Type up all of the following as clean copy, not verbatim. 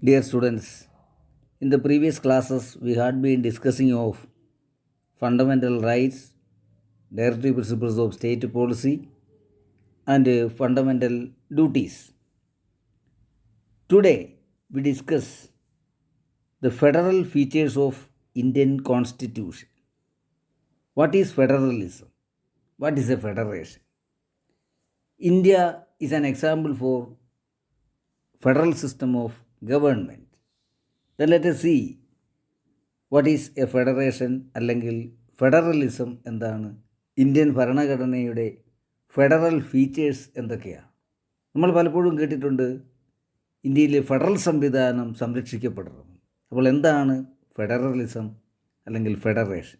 Dear students, in the previous classes we had been discussing of fundamental rights, directive principles of state policy and fundamental duties. Today we discuss the federal features of Indian Constitution. What is federalism? What is a federation? India is an example for federal system of government. Then let us see what is A federation അല്ലെങ്കിൽ federalism എന്താണ്, Indian ഭരണഘടനയുടെ federal features എന്തൊക്കെയാണ്. നമ്മൾ പലപ്പോഴും കേട്ടിട്ടുണ്ട് ഇന്ത്യയിലെ federal സംവിധാനം സംരക്ഷിക്കപ്പെടണം. അപ്പോൾ എന്താണ് ഫെഡറലിസം അല്ലെങ്കിൽ federation?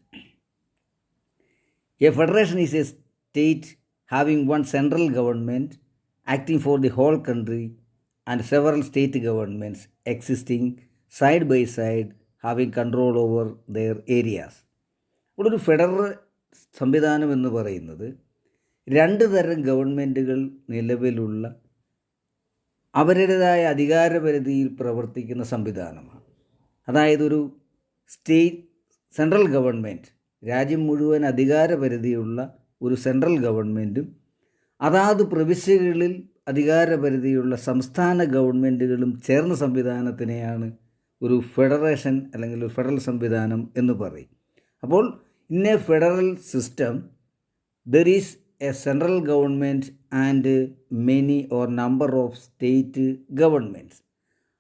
A federation is a state having one central government acting for the whole country and several state governments existing side by side having control over their areas. ഇവിടെ ഒരു ഫെഡറൽ സംവിധാനം എന്ന് പറയുന്നത് രണ്ട് തരം ഗവൺമെൻറ്റുകൾ നിലവിലുള്ള അവരുടേതായ അധികാരപരിധിയിൽ പ്രവർത്തിക്കുന്ന സംവിധാനമാണ്. അതായത് ഒരു സ്റ്റേറ്റ് സെൻട്രൽ ഗവൺമെൻറ്, രാജ്യം മുഴുവൻ അധികാരപരിധിയുള്ള ഒരു സെൻട്രൽ ഗവൺമെൻറ്റും അതാത് പ്രവിശ്യകളിൽ അധികാരപരിധിയുള്ള സംസ്ഥാന ഗവൺമെൻറ്റുകളും ചേർന്ന സംവിധാനത്തിനെയാണ് ഒരു ഫെഡറേഷൻ അല്ലെങ്കിൽ ഒരു ഫെഡറൽ സംവിധാനം എന്ന് പറയും. അപ്പോൾ in A federal system there is A central government and many or number of state governments.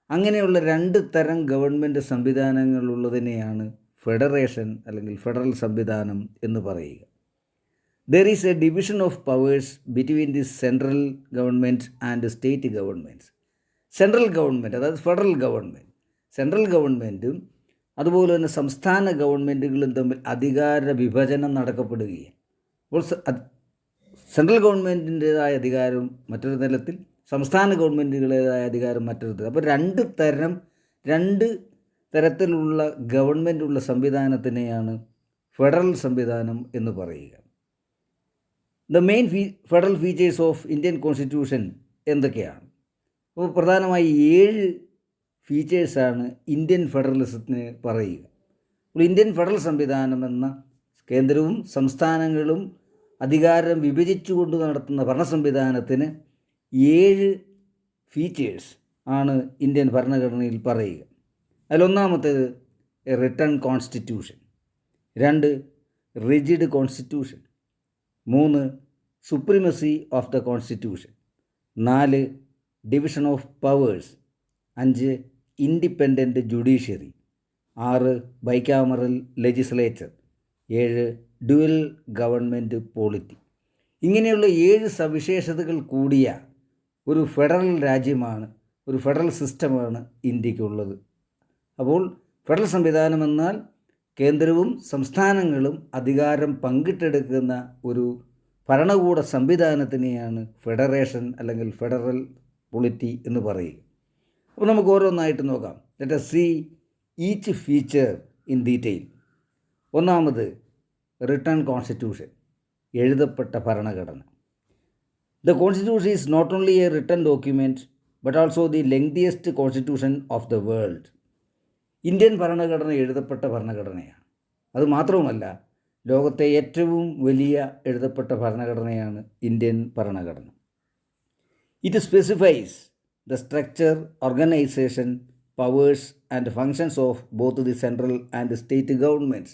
അങ്ങനെയുള്ള രണ്ട് തരം ഗവൺമെൻറ് സംവിധാനങ്ങളുള്ളതിനെയാണ് ഫെഡറേഷൻ അല്ലെങ്കിൽ ഫെഡറൽ സംവിധാനം എന്ന് പറയുക. There is A division of powers between the central government and state governments. Central government അതായത് federal government, central ഗവൺമെൻറ്റും അതുപോലെ തന്നെ സംസ്ഥാന ഗവൺമെൻറ്റുകളും തമ്മിൽ അധികാര വിഭജനം നടക്കപ്പെടുകയാണ്. അപ്പോൾ സെൻട്രൽ ഗവൺമെൻറ്റിൻ്റേതായ അധികാരം മറ്റൊരു തലത്തിൽ, സംസ്ഥാന ഗവൺമെൻറ്റുകളുടേതായ അധികാരം മറ്റൊരു തലത്തിൽ. അപ്പോൾ രണ്ട് തരത്തിലുള്ള ഗവൺമെൻറ്റുള്ള സംവിധാനത്തിനെയാണ് ഫെഡറൽ സംവിധാനം എന്ന് പറയുക. The main federal features of Indian constitution എന്തൊക്കെയാണ്? അപ്പോൾ പ്രധാനമായി 7 ഫീച്ചേഴ്സാണ് ഇന്ത്യൻ ഫെഡറലിസത്തിന് പറയുക. അപ്പോൾ ഇന്ത്യൻ ഫെഡറൽ സംവിധാനം എന്ന കേന്ദ്രവും സംസ്ഥാനങ്ങളും അധികാരം വിഭജിച്ചുകൊണ്ട് നടത്തുന്ന ഭരണ സംവിധാനത്തിന് 7 ഫീച്ചേഴ്സ് ആണ് ഇന്ത്യൻ ഭരണഘടനയിൽ പറയുക. അതിലൊന്നാമത്തേത് a written constitution, 2 rigid constitution, 3 supremacy of the constitution, 4 division of powers, 5 independent judiciary, 6 bicameral legislature, 7 dual government polity. ഇങ്ങനെയുള്ള 7 സവിശേഷതകൾ കൂടിയ ഒരു ഫെഡറൽ രാജ്യമാണ്, ഒരു ഫെഡറൽ സിസ്റ്റമാണ് ഇന്ത്യക്കുള്ളത്. അപ്പോൾ ഫെഡറൽ സംവിധാനം എന്നാൽ കേന്ദ്രവും സംസ്ഥാനങ്ങളും അധികാരം പങ്കിട്ടെടുക്കുന്ന ഒരു ഭരണകൂട സംവിധാനത്തിനെയാണ് ഫെഡറേഷൻ അല്ലെങ്കിൽ ഫെഡറൽ പൊളിറ്റി എന്ന് പറയുക. അപ്പോൾ നമുക്ക് ഓരോന്നായിട്ട് നോക്കാം. Let us see each feature in detail. ഒന്നാമത് റിട്ടൺ കോൺസ്റ്റിറ്റ്യൂഷൻ, എഴുതപ്പെട്ട ഭരണഘടന. The constitution is not only a written document but also the lengthiest constitution of the world. Indian ഭരണഘടന എഴുതപ്പെട്ട ഭരണഘടനയാണ്. അതുമാത്രവുമല്ല, ലോകത്തെ ഏറ്റവും വലിയ എഴുതപ്പെട്ട ഭരണഘടനയാണ് ഇന്ത്യൻ ഭരണഘടന. It specifies the structure, organization, powers and functions of both the central and state governments.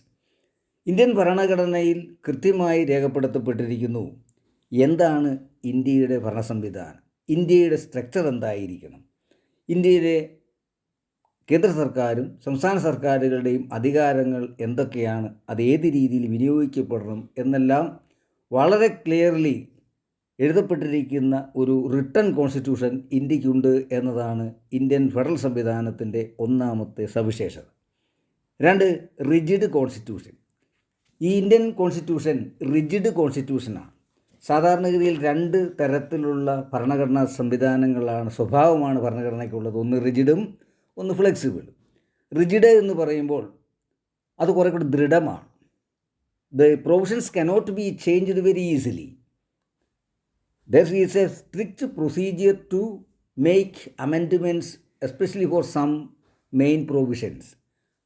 Indian ഭരണഘടനയിൽ കൃത്യമായി രേഖപ്പെടുത്തപ്പെട്ടിരിക്കുന്നു എന്താണ് ഇന്ത്യയുടെ ഭരണ സംവിധാനം, ഇന്ത്യയുടെ സ്ട്രക്ചർ എന്തായിരിക്കണം, ഇന്ത്യയിലെ കേന്ദ്ര സർക്കാരും സംസ്ഥാന സർക്കാരുകളുടെയും അധികാരങ്ങൾ എന്തൊക്കെയാണ്, അത് ഏത് രീതിയിൽ വിനിയോഗിക്കപ്പെടണം എന്നെല്ലാം വളരെ ക്ലിയർലി എഴുതപ്പെട്ടിരിക്കുന്ന ഒരു റിട്ടൺ കോൺസ്റ്റിറ്റ്യൂഷൻ ഇന്ത്യക്കുണ്ട് എന്നതാണ് ഇന്ത്യൻ ഫെഡറൽ സംവിധാനത്തിൻ്റെ ഒന്നാമത്തെ സവിശേഷത. 2 റിജിഡ് കോൺസ്റ്റിറ്റ്യൂഷൻ. ഈ ഇന്ത്യൻ കോൺസ്റ്റിറ്റ്യൂഷൻ റിജിഡ് കോൺസ്റ്റിറ്റ്യൂഷനാണ്. സാധാരണഗതിയിൽ 2 തരത്തിലുള്ള ഭരണഘടനാ സംവിധാനങ്ങളാണ്, സ്വഭാവമാണ് ഭരണഘടനയ്ക്കുള്ളത്. ഒന്ന് റിജിഡും ഒന്ന് ഫ്ലെക്സിബിളും. റിജിഡ് എന്ന് പറയുമ്പോൾ അത് കുറേ കൂടി ദൃഢമാണ്. The provisions cannot be changed very easily. There is a strict procedure to make amendments especially for some main provisions.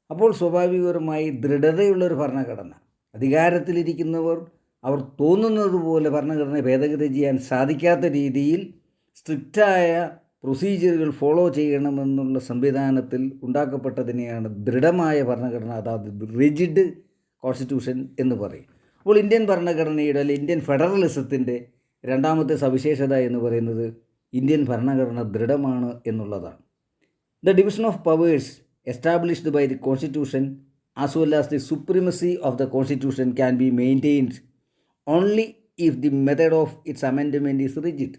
അപ്പോൾ സ്വാഭാവികപരമായി ദൃഢതയുള്ളൊരു ഭരണഘടന, അധികാരത്തിലിരിക്കുന്നവർ അവർ തോന്നുന്നത് പോലെ ഭരണഘടനയെ ഭേദഗതി ചെയ്യാൻ സാധിക്കാത്ത രീതിയിൽ സ്ട്രിക്റ്റായ പ്രൊസീജിയറുകൾ ഫോളോ ചെയ്യണമെന്നുള്ള സംവിധാനത്തിൽ ഉണ്ടാക്കപ്പെട്ടതിനെയാണ് ദൃഢമായ ഭരണഘടന, അതായത് റിജിഡ് കോൺസ്റ്റിറ്റ്യൂഷൻ എന്ന് പറയും. അപ്പോൾ ഇന്ത്യൻ ഭരണഘടനയുടെ അല്ലെങ്കിൽ ഇന്ത്യൻ ഫെഡറലിസത്തിൻ്റെ രണ്ടാമത്തെ സവിശേഷത എന്ന് പറയുന്നത് ഇന്ത്യൻ ഭരണഘടന ദൃഢമാണ് എന്നുള്ളതാണ്. The division of powers established by the constitution as well as the supremacy of the constitution can be maintained only if the method of its amendment is rigid.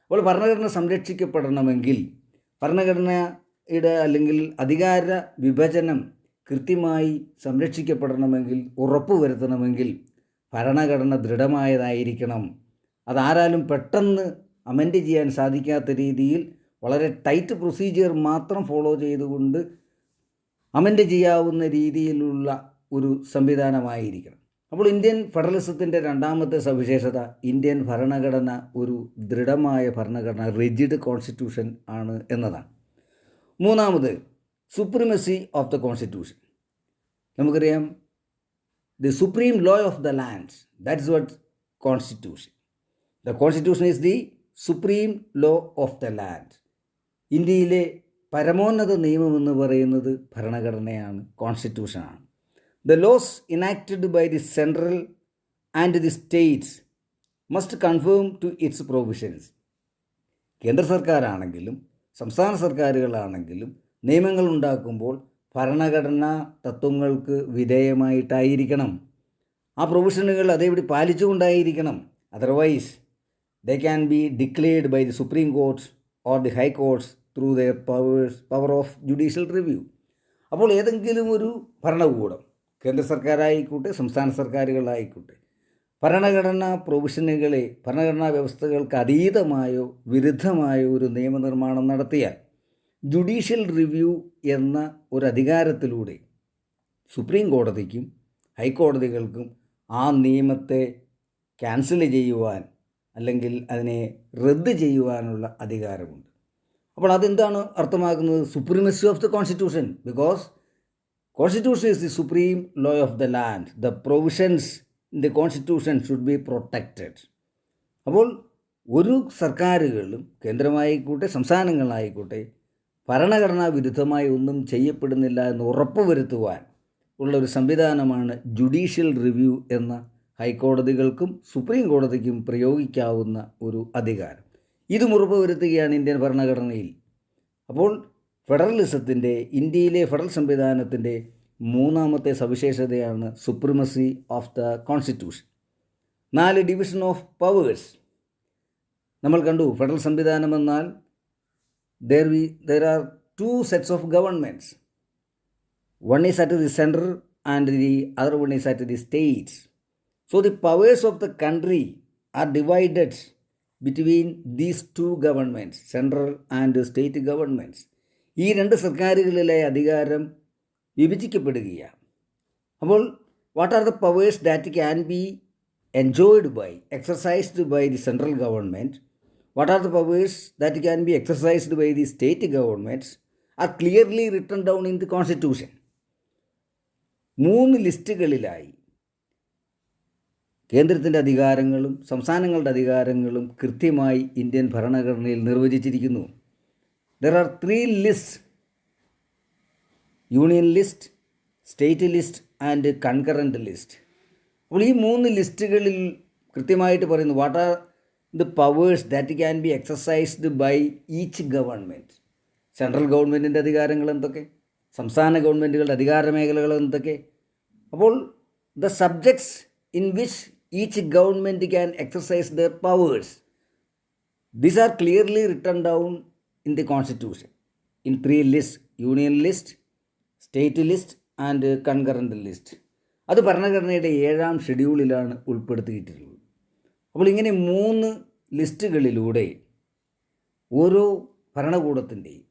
അപ്പോൾ ഭരണഘടന സംരക്ഷിക്കപ്പെടണമെങ്കിൽ, ഭരണഘടനയുടെ അല്ലെങ്കിൽ അധികാര വിഭജനം കൃത്യമായി സംരക്ഷിക്കപ്പെടണമെങ്കിൽ, ഉറപ്പുവരുത്തണമെങ്കിൽ ഭരണഘടന ദൃഢമായതായിരിക്കണം. അതാരാലും പെട്ടെന്ന് അമെൻഡ് ചെയ്യാൻ സാധിക്കാത്ത രീതിയിൽ വളരെ ടൈറ്റ് പ്രൊസീജിയർ മാത്രം ഫോളോ ചെയ്തുകൊണ്ട് അമെൻഡ് ചെയ്യാവുന്ന രീതിയിലുള്ള ഒരു സംവിധാനമായിരിക്കണം. അപ്പോൾ ഇന്ത്യൻ ഫെഡറലിസത്തിൻ്റെ രണ്ടാമത്തെ സവിശേഷത ഇന്ത്യൻ ഭരണഘടന ഒരു ദൃഢമായ ഭരണഘടന, റിജിഡ് കോൺസ്റ്റിറ്റ്യൂഷൻ ആണ് എന്നതാണ്. മൂന്നാമത് സുപ്രീമസി ഓഫ് ദ കോൺസ്റ്റിറ്റ്യൂഷൻ. നമുക്കറിയാം, the supreme law of the land, that's what constitution. The constitution is the supreme law of the land. ഇന്ത്യയിലെ പരമോന്നത നിയമമെന്ന് പറയുന്നത് ഭരണഘടനയാണ്, കോൺസ്റ്റിറ്റ്യൂഷനാണ്. The laws enacted by the central and the states must conform to its provisions. കേന്ദ്ര സർക്കാരാണെങ്കിലും സംസ്ഥാന സർക്കാരുകളാണെങ്കിലും നിയമങ്ങൾ ഉണ്ടാക്കുമ്പോൾ ഭരണഘടനാ തത്വങ്ങൾക്ക് വിധേയമായിട്ടായിരിക്കണം. ആ പ്രൊവിഷനുകൾ അതേപടി പാലിച്ചുകൊണ്ടായിരിക്കണം. Otherwise they can be declared by the supreme courts or the high courts through their power of judicial review. അപ്പോൾ ഏതെങ്കിലും ഒരു ഭരണകൂടം, കേന്ദ്ര സർക്കാരായിക്കോട്ടെ സംസ്ഥാന സർക്കാരുകളായിക്കോട്ടെ, ഭരണഘടനാ പ്രൊവിഷനുകളെ, ഭരണഘടനാ വ്യവസ്ഥകൾക്ക് അതീതമായോ വിരുദ്ധമായോ ഒരു നിയമനിർമ്മാണം നടത്തിയാൽ ജുഡീഷ്യൽ റിവ്യൂ എന്ന ഒരു അധികാരത്തിലൂടെ സുപ്രീം കോടതിക്കും ഹൈക്കോടതികൾക്കും ആ നിയമത്തെ ക്യാൻസൽ ചെയ്യുവാൻ അല്ലെങ്കിൽ അതിനെ റദ്ദ് ചെയ്യുവാനുള്ള അധികാരമുണ്ട്. അപ്പോൾ അതെന്താണ് അർത്ഥമാക്കുന്നത്? Supremacy of the constitution. Because Constitution is the supreme law of the land. The provisions in the Constitution should be protected. അപ്പോൾ ഒരു സർക്കാരുകളും കേന്ദ്രമായിക്കോട്ടെ സംസ്ഥാനങ്ങളായിക്കോട്ടെ ഭരണഘടനാ വിരുദ്ധമായി ഒന്നും ചെയ്യപ്പെടുന്നില്ല എന്ന് ഉറപ്പുവരുത്തുവാൻ ഉള്ള ഒരു സംവിധാനമാണ് ജുഡീഷ്യൽ റിവ്യൂ എന്ന ഹൈക്കോടതികൾക്കും സുപ്രീം കോടതിക്കും പ്രയോഗിക്കാവുന്ന ഒരു അധികാരം. ഇതും ഉറപ്പുവരുത്തുകയാണ് ഇന്ത്യൻ ഭരണഘടനയിൽ. അപ്പോൾ ഫെഡറലിസത്തിൻ്റെ, ഇന്ത്യയിലെ ഫെഡറൽ സംവിധാനത്തിൻ്റെ മൂന്നാമത്തെ സവിശേഷതയാണ് supremacy of the constitution. 4 division of powers. നമ്മൾ കണ്ടു, ഫെഡറൽ സംവിധാനം എന്നാൽ there are 2 sets of governments. One is at the center and the other one is at the states. So the powers of the country are divided between these 2 governments, central and state governments. ഈ 2 സർക്കാരുകളിലെ അധികാരം വിഭജിക്കപ്പെടുകയാണ്. അപ്പോൾ what are the powers that can be enjoyed by, exercised by the central government, what are the powers that can be exercised by the state governments are clearly written down in the constitution. 3 ലിസ്റ്റുകളിലായി കേന്ദ്രത്തിൻ്റെ അധികാരങ്ങളും സംസ്ഥാനങ്ങളുടെ അധികാരങ്ങളും കൃത്യമായി Indian ഭരണഘടനയിൽ നിർവചിച്ചിരിക്കുന്നു. There are 3 lists: union list, state list and concurrent list. അപ്പോൾ ഈ 3 ലിസ്റ്റുകളിൽ കൃത്യമായിട്ട് പറയുന്നു what are the powers that can be exercised by each government. Central ഗവൺമെൻറ്റിൻ്റെ അധികാരങ്ങൾ എന്തൊക്കെ, സംസ്ഥാന ഗവൺമെൻറ്റുകളുടെ അധികാര മേഖലകൾ എന്തൊക്കെ. അപ്പോൾ the subjects in which each government can exercise their powers, these are clearly written down in the constitution in 3 lists: union list, state list and concurrent list. അത് ഭരണഘടനയുടെ 7ാം ഷെഡ്യൂളിലാണ് ഉൾപ്പെടുത്തിയിട്ടുള്ളത്. അപ്പോൾ ഇങ്ങനെ 3 ലിസ്റ്റുകളിലൂടെ ഓരോ ഭരണകൂടത്തിൻ്റെയും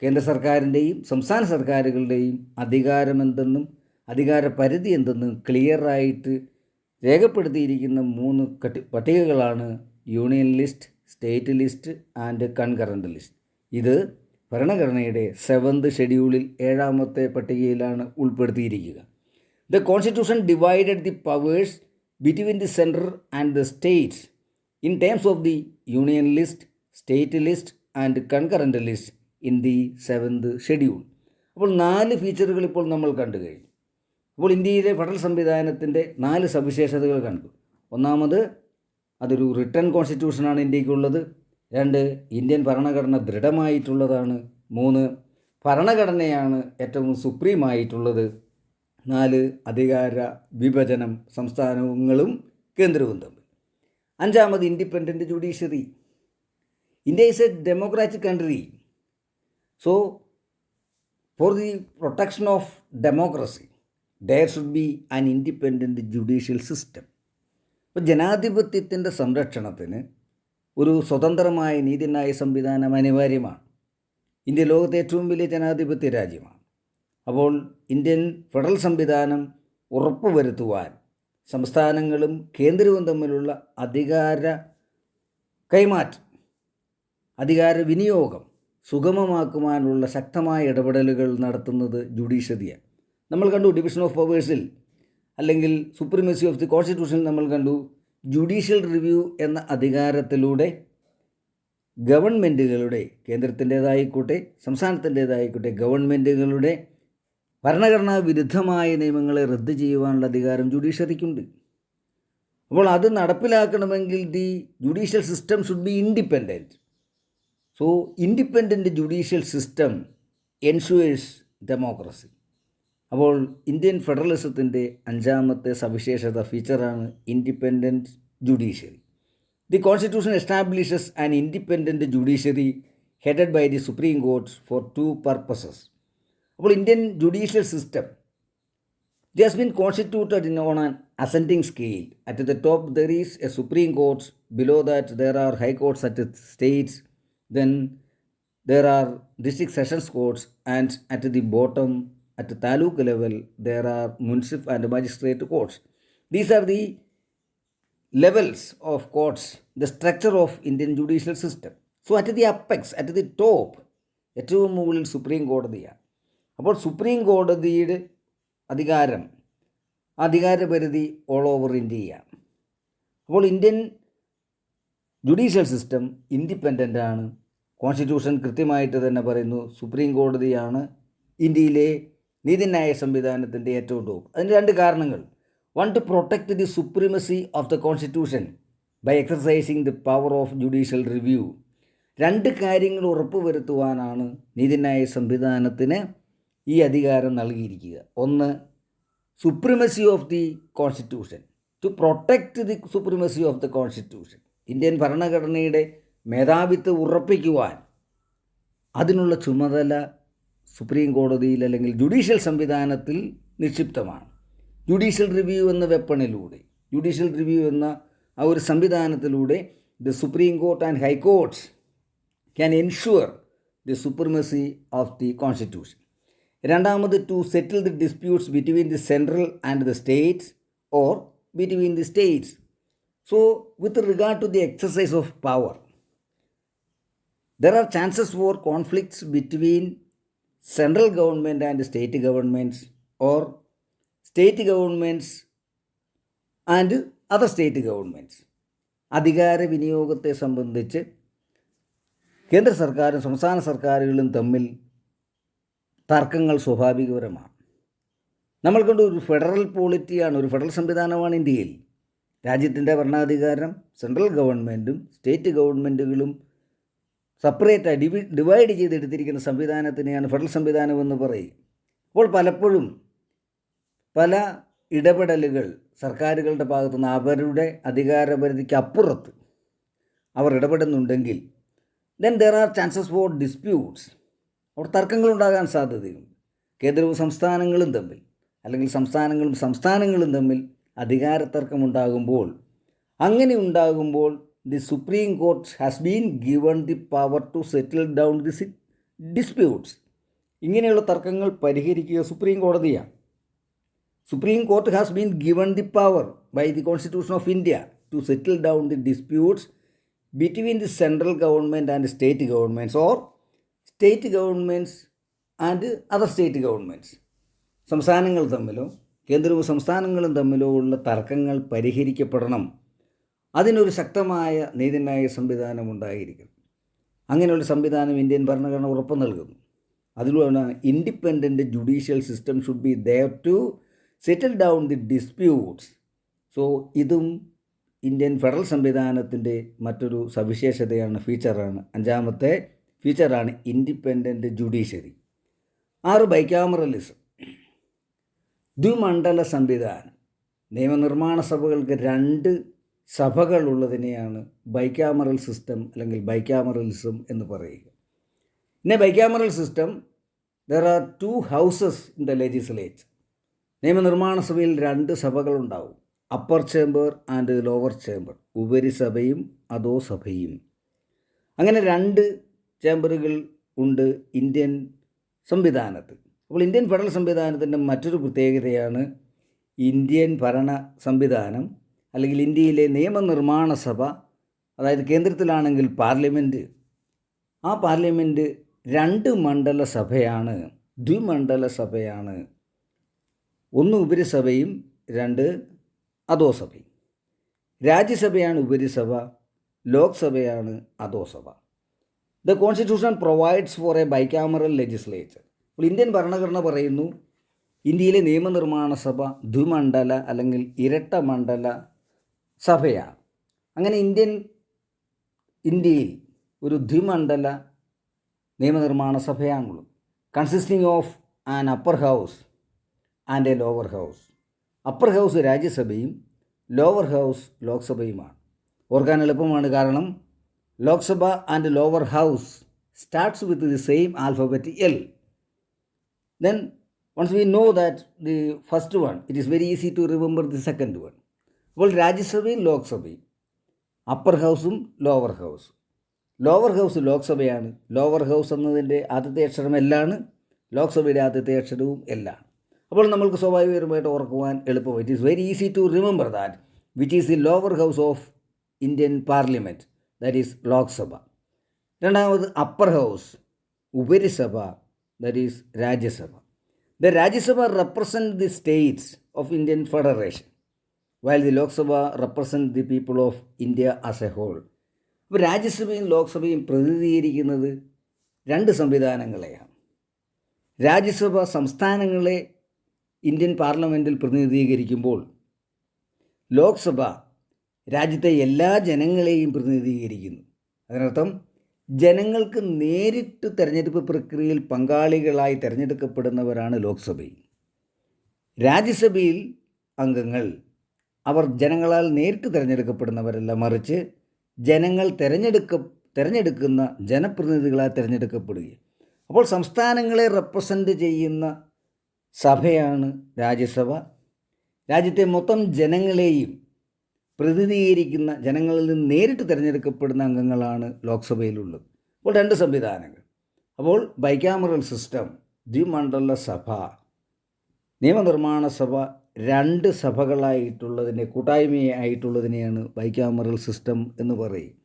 കേന്ദ്ര സർക്കാരിൻ്റെയും സംസ്ഥാന സർക്കാരുകളുടെയും അധികാരമെന്തെന്നും അധികാര പരിധി എന്തെന്നും ക്ലിയറായിട്ട് രേഖപ്പെടുത്തിയിരിക്കുന്ന 3 പട്ടികകളാണ് union list, state list and concurrent list. ഇത് ഭരണഘടനയുടെ 7th ഷെഡ്യൂളിൽ 7ാമത്തെ പട്ടികയിലാണ് ഉൾപ്പെടുത്തിയിരിക്കുക. The constitution divided the powers between the central and the states in terms of the union list, state list and concurrent list in the 7th schedule. അപ്പോൾ 4 ഫീച്ചറുകൾ ഇപ്പോൾ നമ്മൾ കണ്ടു കഴിഞ്ഞു. അപ്പോൾ ഇന്ത്യയിലെ ഫെഡറൽ സംവിധാനത്തിൻ്റെ 4 സവിശേഷതകൾ കണ്ടു. ഒന്നാമത്, അതൊരു റിട്ടൺ കോൺസ്റ്റിറ്റ്യൂഷനാണ് ഇന്ത്യക്കുള്ളത്. 2, ഇന്ത്യൻ ഭരണഘടന ദൃഢമായിട്ടുള്ളതാണ്. 3, ഭരണഘടനയാണ് ഏറ്റവും സുപ്രീമായിട്ടുള്ളത്. 4, അധികാര വിഭജനം സംസ്ഥാനങ്ങളും കേന്ദ്രവും തമ്മിൽ. 5, independent judiciary. India is a democratic country. So, for the protection of democracy, there should be an independent judicial system. അപ്പോൾ ജനാധിപത്യത്തിൻ്റെ സംരക്ഷണത്തിന് ഒരു സ്വതന്ത്രമായ നീതിന്യായ സംവിധാനം അനിവാര്യമാണ്. ഇന്ത്യ ലോകത്തെ ഏറ്റവും വലിയ ജനാധിപത്യ രാജ്യമാണ്. അപ്പോൾ ഇന്ത്യൻ ഫെഡറൽ സംവിധാനം ഉറപ്പുവരുത്തുവാൻ സംസ്ഥാനങ്ങളും കേന്ദ്രവും തമ്മിലുള്ള അധികാര കൈമാറ്റം, അധികാര വിനിയോഗം സുഗമമാക്കുവാനുള്ള ശക്തമായ ഇടപെടലുകൾ നടത്തുന്നത് ജുഡീഷ്യറിയാണ്. നമ്മൾ കണ്ടു ഡിവിഷൻ ഓഫ് പവേഴ്സിൽ, അല്ലെങ്കിൽ സുപ്രീമസി ഓഫ് ദി കോൺസ്റ്റിറ്റ്യൂഷനിൽ നമ്മൾ കണ്ടു ജുഡീഷ്യൽ റിവ്യൂ എന്ന അധികാരത്തിലൂടെ ഗവൺമെൻറ്റുകളുടെ, കേന്ദ്രത്തിൻ്റേതായിക്കോട്ടെ സംസ്ഥാനത്തിൻ്റേതായിക്കോട്ടെ, ഗവൺമെൻറ്റുകളുടെ ഭരണഘടനാ വിരുദ്ധമായ നിയമങ്ങളെ റദ്ദ് ചെയ്യുവാനുള്ള അധികാരം ജുഡീഷ്യറിക്കുണ്ട്. അപ്പോൾ അത് നടപ്പിലാക്കണമെങ്കിൽ the judicial system should be independent. So, independent judicial system ensures democracy. അപ്പോൾ ഇന്ത്യൻ ഫെഡറലിസത്തിൻ്റെ 5ാമത്തെ സവിശേഷത ഫീച്ചറാണ് independent judiciary. The constitution establishes an independent judiciary headed by the supreme court for 2 purposes. അപ്പോൾ Indian judicial system it has been constituted on an ascending scale. At the top there is a Supreme Court, below that there are high courts at the states, then there are district sessions courts, and at the bottom, at the taluk level, there are municipal and magistrate courts. These are the levels of courts, the structure of Indian judicial system. So at the apex, at the top, ഏറ്റവും മുകളിൽ supreme കോടതിയാണ്. അപ്പോൾ supreme കോടതിയുടെ അധികാരപരിധി all over ഇന്ത്യയാണ്. അപ്പോൾ Indian judicial system independent ആണ്. Constitution കൃത്യമായിട്ട് തന്നെ പറയുന്നു സുപ്രീം കോടതിയാണ് ഇന്ത്യയിലെ നീതിന്യായ സംവിധാനത്തിൻ്റെ ഏറ്റവും ടോപ്പ്. അതിന് 2 കാരണങ്ങൾ. 1, to protect the supremacy of the constitution by exercising the power of judicial review. 2 കാര്യങ്ങൾ ഉറപ്പുവരുത്തുവാനാണ് നീതിന്യായ സംവിധാനത്തിന് ഈ അധികാരം നൽകിയിരിക്കുക. 1, supremacy of the constitution, to protect the supremacy of the constitution. Indian ഭരണഘടനയുടെ മേധാവിത്വം ഉറപ്പിക്കുവാൻ അതിനുള്ള ചുമതല സുപ്രീം കോടതിയിൽ അല്ലെങ്കിൽ ജുഡീഷ്യൽ സംവിധാനത്തിൽ നിക്ഷിപ്തമാണ്. ജുഡീഷ്യൽ റിവ്യൂ എന്ന വെപ്പണിലൂടെ, ജുഡീഷ്യൽ റിവ്യൂ എന്ന ആ ഒരു സംവിധാനത്തിലൂടെ the supreme court and high courts can ensure the supremacy of the constitution. 2, to settle the disputes between the central and the states or between the states. So, with regard to the exercise of power, there are chances for conflicts between central government and state governments, or state governments and other state governments. അധികാര വിനിയോഗത്തെ സംബന്ധിച്ച് കേന്ദ്ര സർക്കാരും സംസ്ഥാന സർക്കാരുകളും തമ്മിൽ തർക്കങ്ങൾ സ്വാഭാവികപരമാണ്. നമ്മൾ കണ്ട ഒരു ഫെഡറൽ പോളിറ്റിയാണ്, ഒരു ഫെഡറൽ സംവിധാനമാണ് ഇന്ത്യയിൽ. രാജ്യത്തിൻ്റെ ഭരണാധികാരം സെൻട്രൽ ഗവൺമെൻറ്റും സ്റ്റേറ്റ് ഗവൺമെൻറ്റുകളും സെപ്പറേറ്റായി ഡിവൈഡ് ചെയ്തെടുത്തിരിക്കുന്ന സംവിധാനത്തിനെയാണ് ഫെഡറൽ സംവിധാനം എന്ന് പറയും. അപ്പോൾ പലപ്പോഴും പല ഇടപെടലുകൾ സർക്കാരുകളുടെ ഭാഗത്തുനിന്ന് അവരുടെ അധികാരപരിധിക്ക് അപ്പുറത്ത് അവർ ഇടപെടുന്നുണ്ടെങ്കിൽ then there are chances for disputes. അവിടെ തർക്കങ്ങളുണ്ടാകാൻ സാധ്യതയുണ്ട്. കേന്ദ്രവും സംസ്ഥാനങ്ങളും തമ്മിൽ, അല്ലെങ്കിൽ സംസ്ഥാനങ്ങളും തമ്മിൽ അധികാര തർക്കമുണ്ടാകുമ്പോൾ, അങ്ങനെ ഉണ്ടാകുമ്പോൾ the supreme court has been given the power to settle down the disputes. ഇങ്ങനെയുള്ള തർക്കങ്ങൾ പരിഹരിക്കുക സുപ്രീം കോടതിയാണ്. Supreme court has been given the power by the constitution of India to settle down the disputes between the central government and state governments or state governments and other state governments, സംസ്ഥാനങ്ങൾ തമ്മിലോ കേന്ദ്രവും സംസ്ഥാനങ്ങളും തമ്മിലോ ഉള്ള തർക്കങ്ങൾ പരിഹരിക്കപ്പെടണം. അതിനൊരു ശക്തമായ നീതിന്യായ സംവിധാനം ഉണ്ടായിരിക്കണം. അങ്ങനെയുള്ള സംവിധാനം ഇന്ത്യൻ ഭരണഘടന ഉറപ്പു നൽകുന്നു. അതിലൂടെ independent judicial system should be there to settle down the disputes. So ഇതും ഇന്ത്യൻ ഫെഡറൽ സംവിധാനത്തിൻ്റെ മറ്റൊരു സവിശേഷതയാണ്, ഫീച്ചറാണ്. അഞ്ചാമത്തെ ഫീച്ചറാണ് ഇൻഡിപെൻഡൻറ്റ് ജുഡീഷ്യറി. 6, ബൈക്യാമറലിസം. ദ്വിമണ്ഡല സംവിധാനം. നിയമനിർമ്മാണ സഭകൾക്ക് 2 സഭകളുള്ളതിനെയാണ് ബൈക്യാമറൽ സിസ്റ്റം അല്ലെങ്കിൽ ബൈക്യാമറലിസം എന്ന് പറയുക. In a bicameral system there are 2 houses in the legislature. നിയമനിർമ്മാണ സഭയിൽ 2 സഭകളുണ്ടാവും, upper chamber and lower chamber, ഉപരിസഭയും അധോസഭയും. അങ്ങനെ 2 ചേംബറുകൾ ഉണ്ട് ഇന്ത്യൻ സംവിധാനത്തിൽ. അപ്പോൾ ഇന്ത്യൻ ഫെഡറൽ സംവിധാനത്തിൻ്റെ മറ്റൊരു പ്രത്യേകതയാണ് ഇന്ത്യൻ ഭരണ സംവിധാനം അല്ലെങ്കിൽ ഇന്ത്യയിലെ നിയമനിർമ്മാണ സഭ. അതായത് കേന്ദ്രത്തിലാണെങ്കിൽ പാർലമെൻറ്റ്, ആ പാർലമെൻറ്റ് 2 മണ്ഡല സഭയാണ്, ദ്വിമണ്ഡല സഭയാണ്. 1 ഉപരിസഭയും 2 അധോസഭയും. രാജ്യസഭയാണ് ഉപരിസഭ, ലോക്സഭയാണ് അധോസഭ. The constitution provides for a bicameral legislature. അപ്പോൾ ഇന്ത്യൻ ഭരണഘടന പറയുന്നു ഇന്ത്യയിലെ നിയമനിർമ്മാണ സഭ ദ്വിമണ്ഡല അല്ലെങ്കിൽ ഇരട്ട മണ്ഡല സഭയാണ്. അങ്ങനെ ഇന്ത്യയിൽ ഒരു ദ്വിമണ്ഡല നിയമനിർമ്മാണ സഭയാണുള്ളത്, consisting of an upper house and a lower house. Upper house രാജ്യസഭയും ലോവർ ഹൗസ് ലോക്സഭയുമാണ്. ഓർക്കാൻ എളുപ്പമാണ്, കാരണം Lok Sabha and lower house starts with the same alphabet L. Then once we know that the first one, it is very easy to remember the second one. അപ്പോൾ രാജ്യസഭയും ലോക്സഭയും, upper ഹൗസും lower ഹൗസും. ലോവർ ഹൗസ് ലോക്സഭയാണ്. ലോവർ ഹൗസ് എന്നതിൻ്റെ ആദ്യത്തെ അക്ഷരം എല്ലാണ്, ലോക്സഭയുടെ ആദ്യത്തെ അക്ഷരവും എല്ലാണ്. അപ്പോൾ നമ്മൾക്ക് സ്വാഭാവികമായിട്ട് ഓർക്കുവാൻ എളുപ്പം. It is very easy to remember that which is the lower house of Indian parliament, that is Lok Sabha. രണ്ടാമത് അപ്പർ ഹൗസ് ഉപരിസഭ, that is Rajya Sabha. The Rajya Sabha represent the states of Indian federation, while the Lok Sabha represent the people of India as a whole. അപ്പോൾ രാജ്യസഭയും ലോക്സഭയും പ്രതിനിധീകരിക്കുന്നത് 2 സംവിധാനങ്ങളെയാണ്. രാജ്യസഭ സംസ്ഥാനങ്ങളെ Indian പാർലമെൻറ്റിൽ പ്രതിനിധീകരിക്കുമ്പോൾ ലോക്സഭ രാജ്യത്തെ എല്ലാ ജനങ്ങളെയും പ്രതിനിധീകരിക്കുന്നു. അതിനർത്ഥം ജനങ്ങൾക്ക് നേരിട്ട് തെരഞ്ഞെടുപ്പ് പ്രക്രിയയിൽ പങ്കാളികളായി തിരഞ്ഞെടുക്കപ്പെടുന്നവരാണ് ലോക്സഭയിൽ. രാജ്യസഭയിൽ അംഗങ്ങൾ അവർ ജനങ്ങളാൽ നേരിട്ട് തിരഞ്ഞെടുക്കപ്പെടുന്നവരല്ല, മറിച്ച് ജനങ്ങൾ തിരഞ്ഞെടുക്കുന്ന ജനപ്രതിനിധികളാൽ തിരഞ്ഞെടുക്കപ്പെടുകയും. അപ്പോൾ സംസ്ഥാനങ്ങളെ റെപ്രസെൻ്റ് ചെയ്യുന്ന സഭയാണ് രാജ്യസഭ. രാജ്യത്തെ മൊത്തം ജനങ്ങളെയും പ്രതിനിധീകരിക്കുന്ന, ജനങ്ങളിൽ നിന്ന് നേരിട്ട് തിരഞ്ഞെടുക്കപ്പെടുന്ന അംഗങ്ങളാണ് ലോക്സഭയിലുള്ളത്. അപ്പോൾ 2 സംവിധാനങ്ങൾ. അപ്പോൾ ബൈക്യാമറൽ സിസ്റ്റം, ദ്വിമണ്ഡല സഭ, നിയമനിർമ്മാണ സഭ 2 സഭകളായിട്ടുള്ളതിനെ, കൂട്ടായ്മയായിട്ടുള്ളതിനെയാണ് ബൈക്യാമറൽ സിസ്റ്റം എന്ന് പറയും.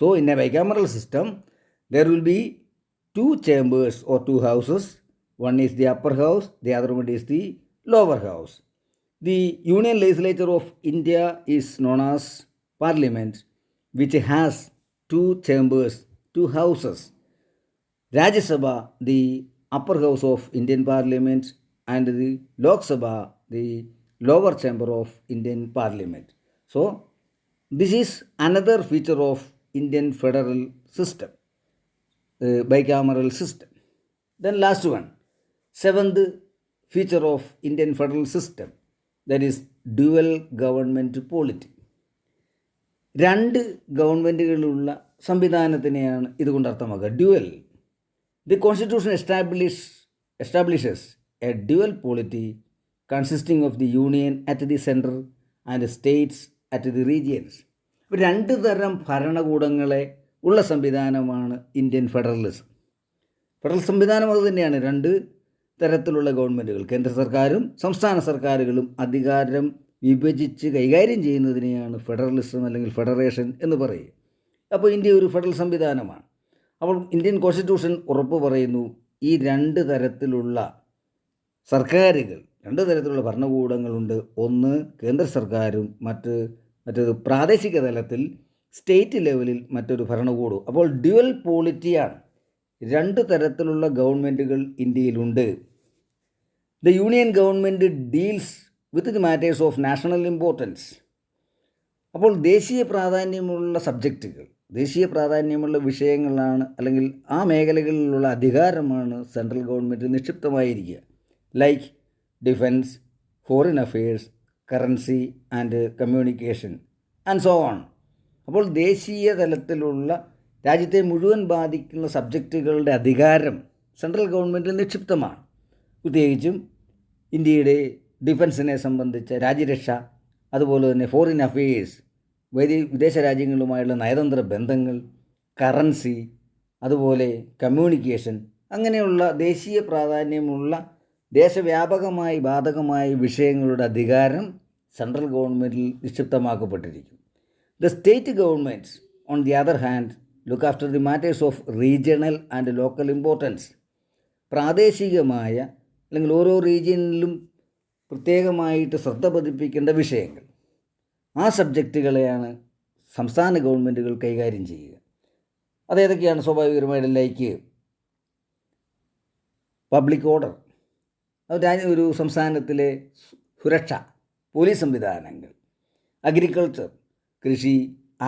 So in a bicameral system there will be 2 chambers or 2 houses. One is the upper house, the other one is the lower house. The Union Legislature of India is known as Parliament, which has 2 chambers, 2 houses. Rajya Sabha, the upper house of Indian Parliament, and the Lok Sabha, the lower chamber of Indian Parliament. So, this is another feature of Indian federal system, bicameral system. Then last one, 7th feature of Indian federal system, that is dual government polity. 2 ഗവൺമെൻറ്റുകളുള്ള സംവിധാനത്തിനെയാണ് ഇതുകൊണ്ട് അർത്ഥമാക്കുക. Dual. The constitution establishes a dual polity consisting of the union at the centre and states at the regions. 2 തരം ഭരണകൂടങ്ങളെ ഉള്ള സംവിധാനമാണ് Indian federalism. Federal സംവിധാനം അതുതന്നെയാണ്. 2 തരത്തിലുള്ള ഗവൺമെൻറ്റുകൾ, കേന്ദ്ര സർക്കാരും സംസ്ഥാന സർക്കാരുകളും അധികാരം വിഭജിച്ച് കൈകാര്യം ചെയ്യുന്നതിനെയാണ് ഫെഡറലിസം അല്ലെങ്കിൽ ഫെഡറേഷൻ എന്ന് പറയുക. അപ്പോൾ ഇന്ത്യ ഒരു ഫെഡറൽ സംവിധാനമാണ്. അപ്പോൾ ഇന്ത്യൻ കോൺസ്റ്റിറ്റ്യൂഷൻ ഉറപ്പ് പറയുന്നു ഈ രണ്ട് തരത്തിലുള്ള സർക്കാരുകൾ, രണ്ട് തരത്തിലുള്ള ഭരണകൂടങ്ങളുണ്ട്. ഒന്ന് കേന്ദ്ര സർക്കാരും മറ്റൊരു പ്രാദേശിക തലത്തിൽ സ്റ്റേറ്റ് ലെവലിൽ മറ്റൊരു ഭരണകൂടവും. അപ്പോൾ ഡ്യുവൽ പോളിറ്റിയാണ്. രണ്ട് തരത്തിലുള്ള ഗവൺമെൻറ്റുകൾ ഇന്ത്യയിലുണ്ട്. The union government deals with the matters of national importance. അപ്പോൾ ദേശീയ പ്രാധാന്യമുള്ള സബ്ജക്റ്റുകൾ, ദേശീയ പ്രാധാന്യമുള്ള വിഷയങ്ങളാണ് അല്ലെങ്കിൽ ആ മേഖലകളിലുള്ള അധികാരമാണ് സെൻട്രൽ ഗവൺമെൻറ് നിക്ഷിപ്തമായിരിക്കുക. Like defence, foreign affairs, currency and communication and so on. അപ്പോൾ ദേശീയ തലത്തിലുള്ള രാജ്യത്തെ മുഴുവൻ ബാധിക്കുന്ന സബ്ജക്റ്റുകളുടെ അധികാരം സെൻട്രൽ ഗവൺമെൻറ്റിൽ നിക്ഷിപ്തമാണ്. പ്രത്യേകിച്ചും ഇന്ത്യയുടെ ഡിഫൻസിനെ സംബന്ധിച്ച രാജ്യരക്ഷ, അതുപോലെ തന്നെ ഫോറിൻ അഫെയർസ്, വിദേശ രാജ്യങ്ങളുമായുള്ള നയതന്ത്ര ബന്ധങ്ങൾ, കറൻസി, അതുപോലെ കമ്മ്യൂണിക്കേഷൻ, അങ്ങനെയുള്ള ദേശീയ പ്രാധാന്യമുള്ള ദേശവ്യാപകമായി ബാധകമായ വിഷയങ്ങളുടെ അധികാരം സെൻട്രൽ ഗവൺമെൻറ്റിൽ നിക്ഷിപ്തമാക്കപ്പെട്ടിരിക്കും. The state governments on the other hand look after the matters of regional and local importance. പ്രാദേശികമായ അല്ലെങ്കിൽ ഓരോ റീജിയനിലും പ്രത്യേകമായിട്ട് ശ്രദ്ധ പതിപ്പിക്കേണ്ട വിഷയങ്ങൾ, ആ സബ്ജക്റ്റുകളെയാണ് സംസ്ഥാന ഗവൺമെൻറ്റുകൾ കൈകാര്യം ചെയ്യുക. അതേതൊക്കെയാണ്? സ്വാഭാവികമായിട്ട് ലൈക്ക് പബ്ലിക് ഓർഡർ, ഒരു സംസ്ഥാനത്തിലെ സുരക്ഷ, പോലീസ് സംവിധാനങ്ങൾ, അഗ്രികൾച്ചർ, കൃഷി,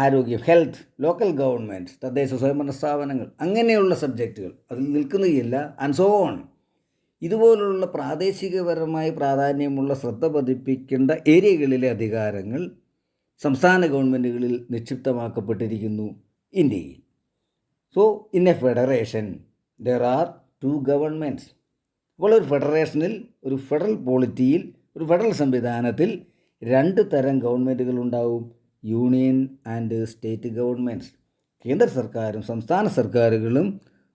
ആരോഗ്യം, ഹെൽത്ത്, ലോക്കൽ ഗവൺമെൻറ്, തദ്ദേശ സ്വയംഭരണ സ്ഥാപനങ്ങൾ, അങ്ങനെയുള്ള സബ്ജക്റ്റുകൾ അതിൽ നിൽക്കുന്നതല്ല, ആൻഡ് സോ ഓൺ. ഇതുപോലുള്ള പ്രാദേശികപരമായി പ്രാധാന്യമുള്ള ശ്രദ്ധ പതിപ്പിക്കേണ്ട ഏരിയകളിലെ അധികാരങ്ങൾ സംസ്ഥാന ഗവൺമെൻറ്റുകളിൽ നിക്ഷിപ്തമാക്കപ്പെട്ടിരിക്കുന്നു ഇന്ത്യയിൽ. So in a federation there are two governments. അപ്പോൾ ഒരു ഫെഡറേഷനിൽ, ഒരു ഫെഡറൽ പോളിറ്റിയിൽ, ഒരു ഫെഡറൽ സംവിധാനത്തിൽ രണ്ട് തരം ഗവൺമെൻറ്റുകൾ ഉണ്ടാവും: യൂണിയൻ ആൻഡ് സ്റ്റേറ്റ് ഗവൺമെൻറ്റ്സ്. കേന്ദ്ര സർക്കാരും സംസ്ഥാന സർക്കാരുകളും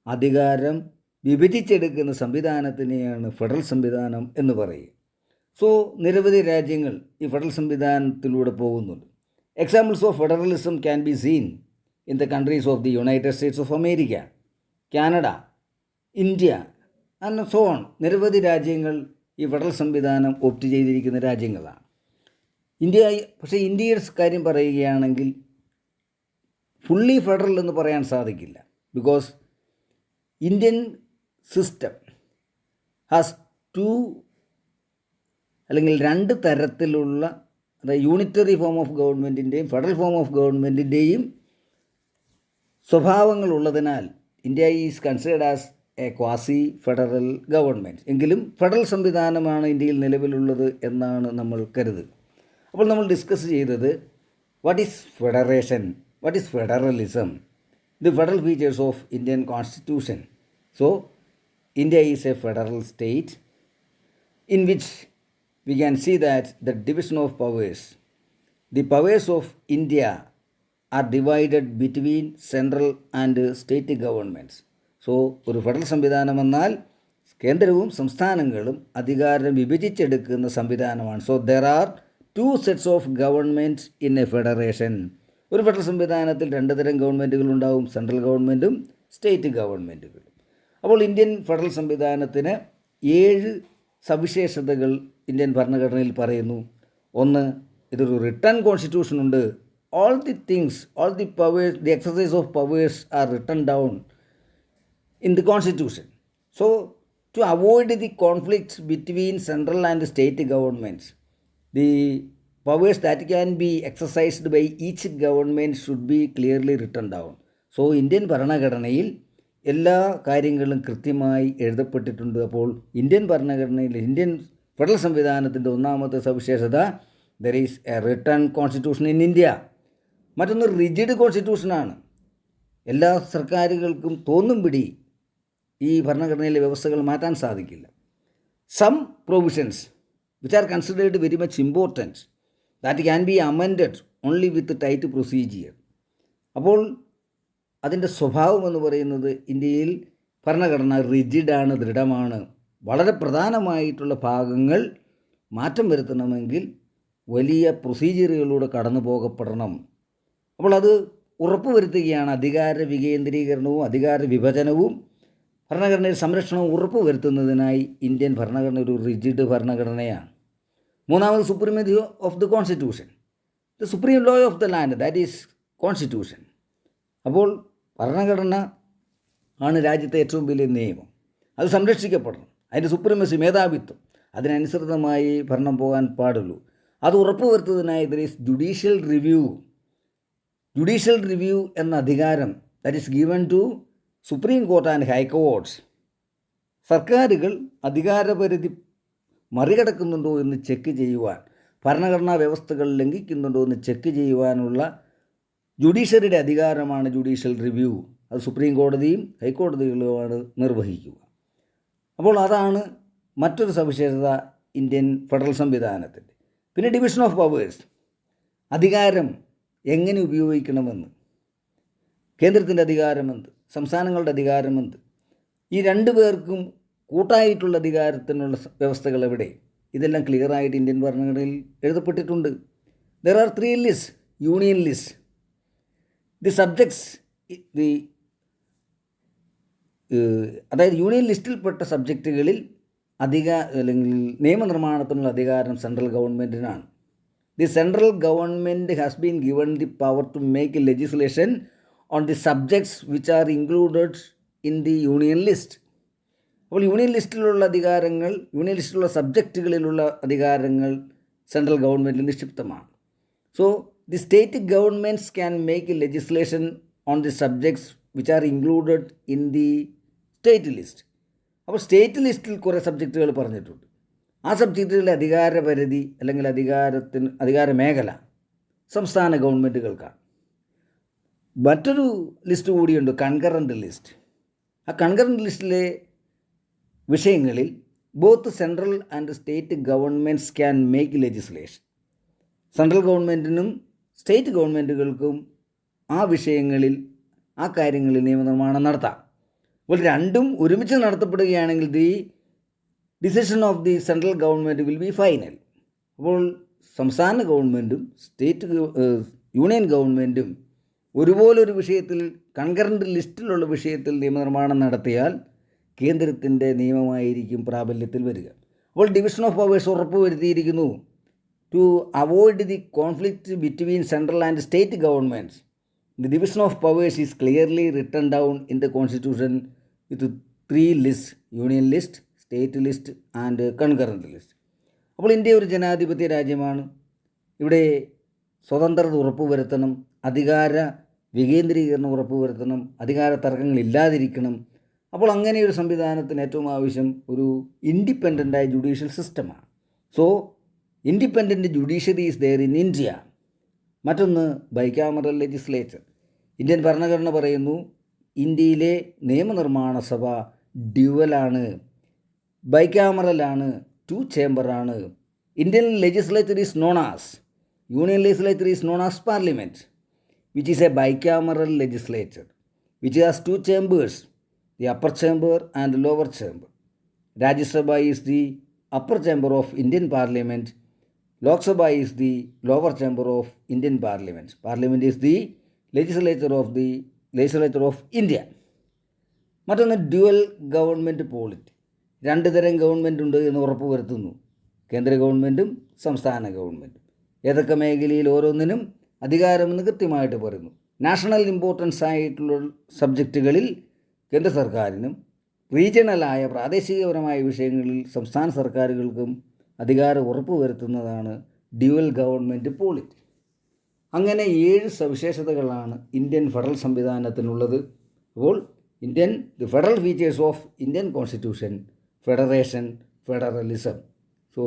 അധികാരം വിഭജിച്ചെടുക്കുന്ന സംവിധാനത്തിനെയാണ് ഫെഡറൽ സംവിധാനം എന്ന് പറയുക. സോ നിരവധി രാജ്യങ്ങൾ ഈ ഫെഡറൽ സംവിധാനത്തിലൂടെ പോകുന്നുണ്ട്. Examples of federalism can be seen in the countries of the United States of America, Canada, India and so on. നിരവധി രാജ്യങ്ങൾ ഈ ഫെഡറൽ സംവിധാനം ഓപ്റ്റ് ചെയ്തിരിക്കുന്ന രാജ്യങ്ങളാണ്. പക്ഷേ ഇന്ത്യയുടെ കാര്യം പറയുകയാണെങ്കിൽ ഫുള്ളി ഫെഡറൽ എന്ന് പറയാൻ സാധിക്കില്ല. ബിക്കോസ് ഇന്ത്യൻ സിസ്റ്റം ഹാസ് അല്ലെങ്കിൽ രണ്ട് തരത്തിലുള്ള, അതായത് യൂണിറ്ററി ഫോം ഓഫ് ഗവൺമെൻറ്റിൻ്റെയും ഫെഡറൽ ഫോം ഓഫ് ഗവൺമെൻറ്റിൻ്റെയും സ്വഭാവങ്ങളുള്ളതിനാൽ India is considered as a quasi federal government. എങ്കിലും ഫെഡറൽ സംവിധാനമാണ് ഇന്ത്യയിൽ നിലവിലുള്ളത് എന്നാണ് നമ്മൾ കരുതുക. അപ്പോൾ നമ്മൾ ഡിസ്കസ് ചെയ്തത് what is federation, what is federalism, the federal features of Indian constitution. So India is a federal state in which we can see that the division of powers, the powers of India are divided between central and state governments. So ഒരു federal സംവിധാനം എന്നാൽ കേന്ദ്രവും സംസ്ഥാനങ്ങളും അധികാരം വിഭജിച്ചെടുക്കുന്ന സംവിധാനമാണ്. So there are two sets of government in a federation. ഒരു federal സംവിധാനത്തിൽ രണ്ട് തരം ഗവൺമെൻറ്റുകൾ ഉണ്ടാവും, സെൻട്രൽ ഗവൺമെൻറ്റും സ്റ്റേറ്റ് ഗവൺമെൻറ്റുകളും. അപ്പോൾ ഇന്ത്യൻ ഫെഡറൽ സംവിധാനത്തിന് 7 സവിശേഷതകൾ ഇന്ത്യൻ ഭരണഘടനയിൽ പറയുന്നു. ഒന്ന്, ഇതൊരു റിട്ടൺ കോൺസ്റ്റിറ്റ്യൂഷൻ ഉണ്ട്. All the things, all the powers, the exercise of powers R written down in the constitution. So to avoid the conflicts between central and state governments, the powers that can be exercised by each government should be clearly written down. So Indian ഭരണഘടനയിൽ എല്ലാ കാര്യങ്ങളും കൃത്യമായി എഴുതപ്പെട്ടിട്ടുണ്ട്. അപ്പോൾ Indian ഭരണഘടനയിൽ, Indian federal സംവിധാനത്തിൻ്റെ ഒന്നാമത്തെ സവിശേഷത, there is a written constitution in India. മറ്റൊന്ന് റിജിഡ് കോൺസ്റ്റിറ്റ്യൂഷനാണ്. എല്ലാ സർക്കാരുകൾക്കും തോന്നും പിടി ഈ ഭരണഘടനയിലെ വ്യവസ്ഥകൾ മാറ്റാൻ സാധിക്കില്ല. Some provisions which are considered very much important that can be amended only with tight procedure. അപ്പോൾ അതിൻ്റെ സ്വഭാവം എന്ന് പറയുന്നത്, ഇന്ത്യയിൽ ഭരണഘടന റിജിഡാണ്, ദൃഢമാണ്. വളരെ പ്രധാനമായിട്ടുള്ള ഭാഗങ്ങൾ മാറ്റം വരുത്തണമെങ്കിൽ വലിയ പ്രൊസീജിയറുകളിലൂടെ കടന്നു പോകപ്പെടണം. അപ്പോൾ അത് ഉറപ്പുവരുത്തുകയാണ് അധികാര വികേന്ദ്രീകരണവും അധികാര വിഭജനവും ഭരണഘടനയിൽ സംരക്ഷണവും ഉറപ്പുവരുത്തുന്നതിനായി ഇന്ത്യൻ ഭരണഘടന ഒരു റിജിഡ് ഭരണഘടനയാണ്. മൂന്നാമത് supremacy of the constitution, the supreme law of the land, that is constitution. അപ്പോൾ ഭരണഘടന ആണ് രാജ്യത്തെ ഏറ്റവും വലിയ നിയമം. അത് സംരക്ഷിക്കപ്പെടണം. അതിൻ്റെ സുപ്രീമസി, മേധാവിത്വം, അതിനനുസൃതമായി ഭരണം പോകാൻ പാടുള്ളൂ. അത് ഉറപ്പുവരുത്തുന്നതിനായി there is judicial review. Judicial review എന്ന അധികാരം that is given to supreme court and high courts. സർക്കാരുകൾ അധികാരപരിധി മറികടക്കുന്നുണ്ടോ എന്ന് ചെക്ക് ചെയ്യുവാൻ, ഭരണഘടനാ വ്യവസ്ഥകൾ ലംഘിക്കുന്നുണ്ടോ എന്ന് ചെക്ക് ചെയ്യുവാനുള്ള ജുഡീഷ്യറിയുടെ അധികാരമാണ് ജുഡീഷ്യൽ റിവ്യൂ. അത് സുപ്രീം കോടതിയും ഹൈക്കോടതികളുമാണ് നിർവഹിക്കുക. അപ്പോൾ അതാണ് മറ്റൊരു സവിശേഷത ഇന്ത്യൻ ഫെഡറൽ സംവിധാനത്തിൻ്റെ. പിന്നെ ഡിവിഷൻ ഓഫ് പവേഴ്സ്, അധികാരം എങ്ങനെ ഉപയോഗിക്കണമെന്ന്, കേന്ദ്രത്തിൻ്റെ അധികാരമെന്ത്, സംസ്ഥാനങ്ങളുടെ അധികാരമെന്ത്, ഈ രണ്ടു പേർക്കും കൂട്ടായിട്ടുള്ള അധികാരത്തിനുള്ള വ്യവസ്ഥകൾ എവിടെ, ഇതെല്ലാം ക്ലിയറായിട്ട് ഇന്ത്യൻ ഭരണഘടനയിൽ എഴുതപ്പെട്ടിട്ടുണ്ട്. There are 3 list, union list, the subjects, അതായത് യൂണിയൻ ലിസ്റ്റിൽപ്പെട്ട സബ്ജക്റ്റുകളിൽ അല്ലെങ്കിൽ നിയമനിർമ്മാണത്തിനുള്ള അധികാരം സെൻട്രൽ ഗവൺമെൻറ്റിനാണ്. The central government has been given the power to make legislation on the subjects which are included in the union list. അപ്പോൾ യൂണിയൻ ലിസ്റ്റിലുള്ള അധികാരങ്ങൾ, യൂണിയൻ ലിസ്റ്റിലുള്ള സബ്ജക്റ്റുകളിലുള്ള അധികാരങ്ങൾ സെൻട്രൽ ഗവൺമെൻറ്റിൽ നിക്ഷിപ്തമാണ്. So the state governments can make legislation on the subjects which are included in the state list. അപ്പോൾ state ലിസ്റ്റിൽ കുറേ സബ്ജക്റ്റുകൾ പറഞ്ഞിട്ടുണ്ട്. ആ സബ്ജക്റ്റുകളുടെ അധികാരപരിധി അല്ലെങ്കിൽ അധികാര മേഖല സംസ്ഥാന ഗവൺമെൻറ്റുകൾക്കാണ്. മറ്റൊരു ലിസ്റ്റ് കൂടിയുണ്ട്, കൺകറൻറ്റ് ലിസ്റ്റ്. ആ കൺകറൻറ്റ് ലിസ്റ്റിലെ വിഷയങ്ങളിൽ both central and state governments can make legislation. Central ഗവൺമെൻറ്റിനും സ്റ്റേറ്റ് ഗവൺമെൻറ്റുകൾക്കും ആ വിഷയങ്ങളിൽ, ആ കാര്യങ്ങളിൽ നിയമനിർമ്മാണം നടത്താം. അപ്പോൾ രണ്ടും ഒരുമിച്ച് നടത്തപ്പെടുകയാണെങ്കിൽ the decision of the central government will be final. അപ്പോൾ സംസ്ഥാന ഗവൺമെൻറ്റും യൂണിയൻ ഗവൺമെൻറ്റും ഒരുപോലൊരു വിഷയത്തിൽ, കൺകറൻറ്റ് ലിസ്റ്റിലുള്ള വിഷയത്തിൽ നിയമനിർമ്മാണം നടത്തിയാൽ കേന്ദ്രത്തിൻ്റെ നിയമമായിരിക്കും പ്രാബല്യത്തിൽ വരിക. അപ്പോൾ ഡിവിഷൻ ഓഫ് പവേഴ്സ് ഉറപ്പുവരുത്തിയിരിക്കുന്നു. To avoid the conflict between central and state governments, the division of powers is clearly written down in the constitution with 3 list, union list, state list and concurrent list. അപ്പോൾ India ഒരു ജനാധിപത്യ രാജ്യമാണ്. ഇവിടെ സ്വതന്ത്രത ഉറപ്പുവരുത്തണം, അധികാര വികേന്ദ്രീകരണം ഉറപ്പുവരുത്തണം, അധികാര തർക്കങ്ങൾ ഇല്ലാതിരിക്കണം. അപ്പോൾ അങ്ങനെയൊരു സംവിധാനത്തിന് ഏറ്റവും ആവശ്യം ഒരു ഇൻഡിപെൻഡൻ്റായ ജുഡീഷ്യൽ സിസ്റ്റമാണ്. So independent judiciary is there in India. മറ്റൊന്ന് ബൈക്യാമറൽ ലെജിസ്ലേച്ചർ. ഇന്ത്യൻ ഭരണഘടന പറയുന്നു ഇന്ത്യയിലെ നിയമനിർമ്മാണ സഭ ഡ്യുവലാണ്, ബൈക്യാമറലാണ്, 2 ചേംബറാണ്. Indian legislature is known as, union legislature is known as parliament, which is a bicameral legislature which has 2 chambers, the upper chamber and lower chamber. Rajya Sabha is the upper chamber of Indian Parliament. Lok Sabha is the lower chamber of Indian Parliament. Parliament is the legislature of India. മറ്റൊന്ന് dual government polity. 2 തരം government ഉണ്ട് എന്ന് ഉറപ്പുവരുത്തുന്നു, കേന്ദ്ര ഗവൺമെൻറ്റും സംസ്ഥാന ഗവൺമെൻറ്റും. ഏതൊക്കെ മേഖലയിൽ ഓരോന്നിനും അധികാരമെന്ന് കൃത്യമായിട്ട് പറയുന്നു. നാഷണൽ ഇമ്പോർട്ടൻസ് ആയിട്ടുള്ള സബ്ജക്റ്റുകളിൽ കേന്ദ്ര സർക്കാരിനും റീജിയണലായ പ്രാദേശികപരമായ വിഷയങ്ങളിൽ സംസ്ഥാന സർക്കാരുകൾക്കും അധികാരം ഉറപ്പുവരുത്തുന്നതാണ് ഡ്യുവൽ ഗവൺമെൻറ് പോളിറ്റി. അങ്ങനെ 7 സവിശേഷതകളാണ് ഇന്ത്യൻ ഫെഡറൽ സംവിധാനത്തിനുള്ളത്. അപ്പോൾ the federal features of Indian constitution, federation, federalism. So